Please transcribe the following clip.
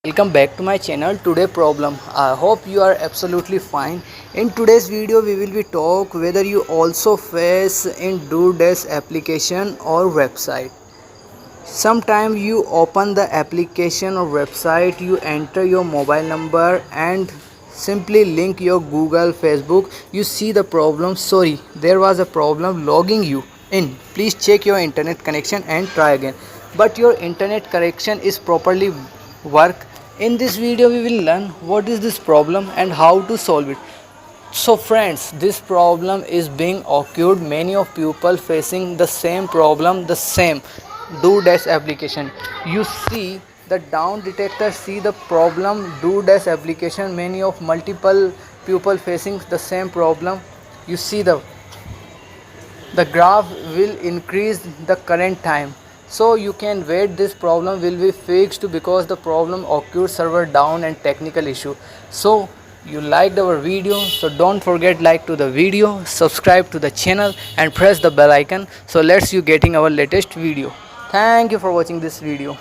Welcome back to my channel. Today problem. I hope you are absolutely fine. In today's video we will be talk whether you also face in DoorDash application or website. Sometime you open the application or website, you enter your mobile number and simply link your Google, Facebook. You see the problem. Sorry, there was a problem logging you in. Please check your internet connection and try again. But your internet connection is properly work. In this video we will learn what is this problem and how to solve it. So friends, this problem is being occurred. Many of people facing the same problem, the same DoorDash application. You see the down detector, see the problem DoorDash application. Many of multiple people facing the same problem. You see the graph will increase the current time, so you can wait. This problem will be fixed because the problem occurred server down and technical issue. So you liked our video, so don't forget like to the video, subscribe to the channel and press the bell icon, so let's you getting our latest video. Thank you for watching this video.